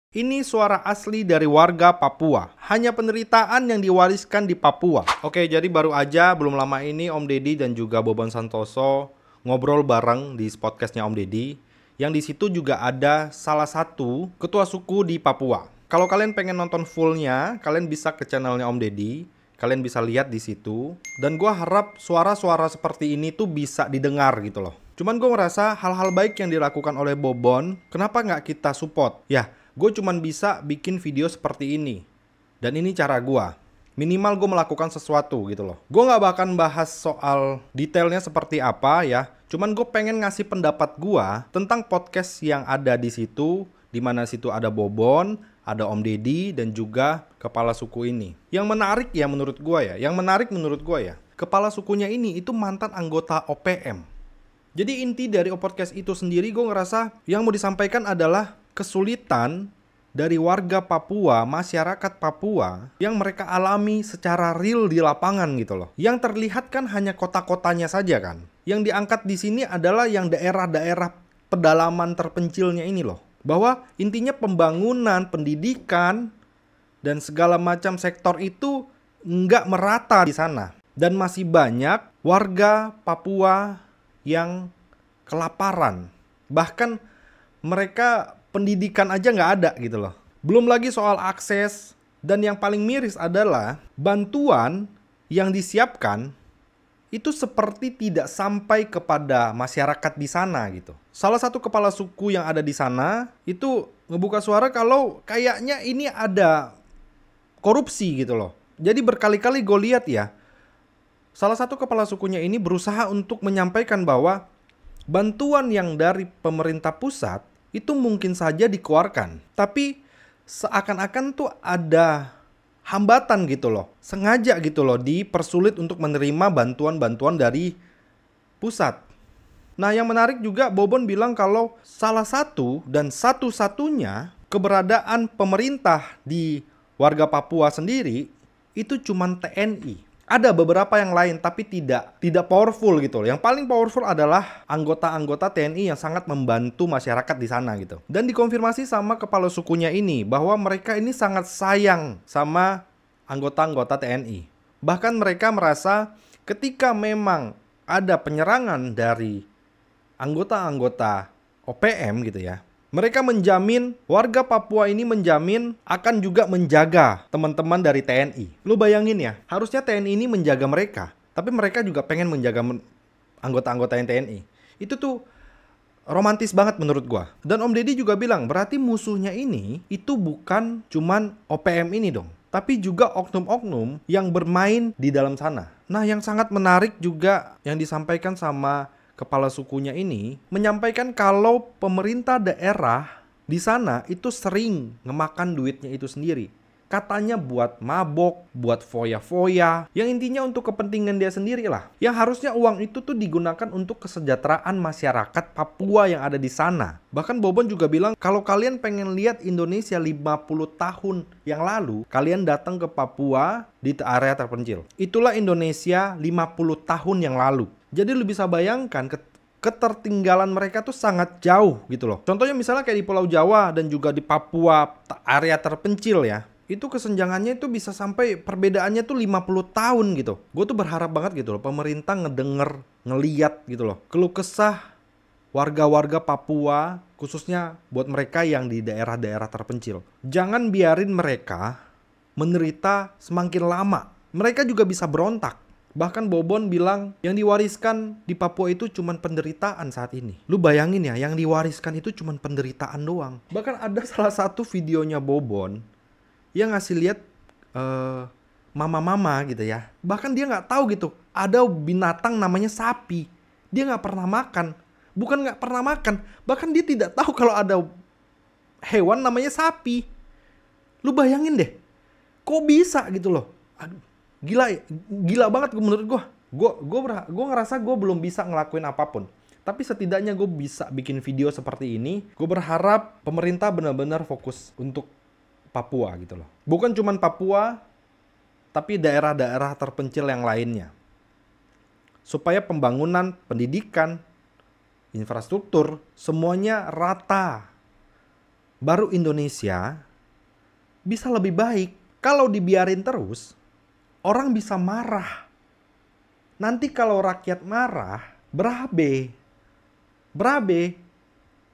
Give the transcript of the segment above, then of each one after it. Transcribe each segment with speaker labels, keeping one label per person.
Speaker 1: Ini suara asli dari warga Papua. Hanya penderitaan yang diwariskan di Papua. Oke, jadi baru aja belum lama ini Om Deddy dan juga Bobon Santoso ngobrol bareng di podcastnya Om Deddy. Yang di situ juga ada salah satu ketua suku di Papua. Kalau kalian pengen nonton fullnya, kalian bisa ke channelnya Om Deddy. Kalian bisa lihat di situ. Dan gue harap suara-suara seperti ini tuh bisa didengar gitu loh. Cuman gue ngerasa hal-hal baik yang dilakukan oleh Bobon, kenapa nggak kita support? Ya, gue cuman bisa bikin video seperti ini. Dan ini cara gue. Minimal gue melakukan sesuatu gitu loh. Gue gak bahkan bahas soal detailnya seperti apa ya. Cuman gue pengen ngasih pendapat gue tentang podcast yang ada di situ. Dimana situ ada Bobon, ada Om Deddy, dan juga kepala suku ini. Yang menarik ya menurut gue ya. Kepala sukunya ini itu mantan anggota OPM. Jadi inti dari podcast itu sendiri gue ngerasa yang mau disampaikan adalah kesulitan dari warga Papua, masyarakat Papua yang mereka alami secara real di lapangan gitu loh. Yang terlihat kan hanya kota-kotanya saja kan. Yang diangkat di sini adalah yang daerah-daerah pedalaman terpencilnya ini loh. Bahwa intinya pembangunan, pendidikan, dan segala macam sektor itu nggak merata di sana. Dan masih banyak warga Papua yang kelaparan. Bahkan mereka pendidikan aja nggak ada gitu loh. Belum lagi soal akses. Dan yang paling miris adalah bantuan yang disiapkan itu seperti tidak sampai kepada masyarakat di sana gitu. Salah satu kepala suku yang ada di sana itu ngebuka suara kalau kayaknya ini ada korupsi gitu loh. Jadi berkali-kali gue lihat ya, salah satu kepala sukunya ini berusaha untuk menyampaikan bahwa bantuan yang dari pemerintah pusat itu mungkin saja dikeluarkan. Tapi seakan-akan tuh ada hambatan gitu loh. Sengaja gitu loh dipersulit untuk menerima bantuan-bantuan dari pusat. Nah yang menarik juga Bobon bilang kalau salah satu dan satu-satunya keberadaan pemerintah di warga Papua sendiri itu cuman TNI. Ada beberapa yang lain tapi tidak powerful gitu loh. Yang paling powerful adalah anggota-anggota TNI yang sangat membantu masyarakat di sana gitu. Dan dikonfirmasi sama kepala sukunya ini bahwa mereka ini sangat sayang sama anggota-anggota TNI. Bahkan mereka merasa ketika memang ada penyerangan dari anggota-anggota OPM gitu ya, mereka menjamin, warga Papua ini menjamin akan juga menjaga teman-teman dari TNI. Lu bayangin ya, harusnya TNI ini menjaga mereka, tapi mereka juga pengen menjaga anggota-anggota yang TNI. Itu tuh romantis banget menurut gua. Dan Om Deddy juga bilang, berarti musuhnya ini itu bukan cuman OPM ini dong, tapi juga oknum-oknum yang bermain di dalam sana. Nah, yang sangat menarik juga yang disampaikan sama kepala sukunya ini menyampaikan kalau pemerintah daerah di sana itu sering ngemakan duitnya itu sendiri. Katanya buat mabok, buat foya-foya, yang intinya untuk kepentingan dia sendiri lah. Yang harusnya uang itu tuh digunakan untuk kesejahteraan masyarakat Papua yang ada di sana. Bahkan Bobon juga bilang kalau kalian pengen lihat Indonesia 50 tahun yang lalu, kalian datang ke Papua di area terpencil. Itulah Indonesia 50 tahun yang lalu. Jadi lu bisa bayangkan ketertinggalan mereka tuh sangat jauh gitu loh. Contohnya misalnya kayak di Pulau Jawa dan juga di Papua area terpencil ya. Itu kesenjangannya itu bisa sampai perbedaannya tuh 50 tahun gitu. Gue tuh berharap banget gitu loh pemerintah ngedenger, ngeliat gitu loh keluh kesah warga-warga Papua, khususnya buat mereka yang di daerah-daerah terpencil. Jangan biarin mereka menderita semakin lama. Mereka juga bisa berontak. Bahkan Bobon bilang yang diwariskan di Papua itu cuma penderitaan saat ini. Lu bayangin ya, yang diwariskan itu cuma penderitaan doang. Bahkan ada salah satu videonya Bobon yang ngasih lihat mama-mama gitu ya. Bahkan dia nggak tahu gitu ada binatang namanya sapi. Dia nggak pernah makan. Bukan nggak pernah makan, bahkan dia tidak tahu kalau ada hewan namanya sapi. Lu bayangin deh, kok bisa gitu loh. Aduh, gila banget menurut gue. Gue ngerasa gue belum bisa ngelakuin apapun. Tapi setidaknya gue bisa bikin video seperti ini. Gue berharap pemerintah benar-benar fokus untuk Papua gitu loh. Bukan cuma Papua, tapi daerah-daerah terpencil yang lainnya. Supaya pembangunan, pendidikan, infrastruktur, semuanya rata. baru Indonesia bisa lebih baik. Kalau dibiarin terus, orang bisa marah. Nanti kalau rakyat marah, berabe,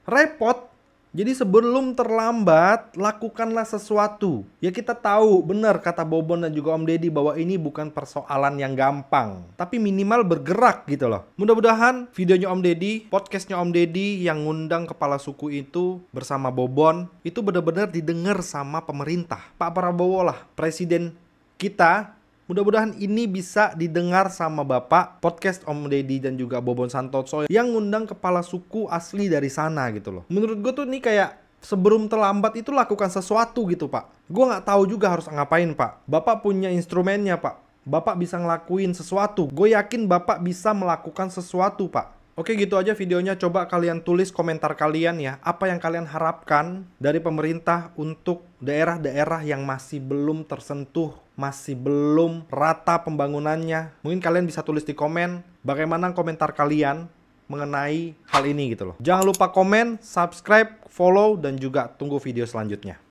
Speaker 1: repot. Jadi sebelum terlambat, lakukanlah sesuatu. Ya kita tahu, benar kata Bobon dan juga Om Deddy bahwa ini bukan persoalan yang gampang. Tapi minimal bergerak gitu loh. Mudah-mudahan videonya Om Deddy, podcastnya Om Deddy yang ngundang kepala suku itu bersama Bobon, itu benar-benar didengar sama pemerintah. Pak Prabowo lah, presiden kita. Mudah-mudahan ini bisa didengar sama Bapak, podcast Om Deddy dan juga Bobon Santoso yang ngundang kepala suku asli dari sana gitu loh. Menurut gue tuh ini kayak sebelum terlambat itu lakukan sesuatu gitu Pak. Gue nggak tahu juga harus ngapain Pak. Bapak punya instrumennya Pak. Bapak bisa ngelakuin sesuatu. Gue yakin Bapak bisa melakukan sesuatu Pak. Oke gitu aja videonya, coba kalian tulis komentar kalian ya. Apa yang kalian harapkan dari pemerintah untuk daerah-daerah yang masih belum tersentuh, masih belum rata pembangunannya. Mungkin kalian bisa tulis di komen bagaimana komentar kalian mengenai hal ini gitu loh. Jangan lupa komen, subscribe, follow, dan juga tunggu video selanjutnya.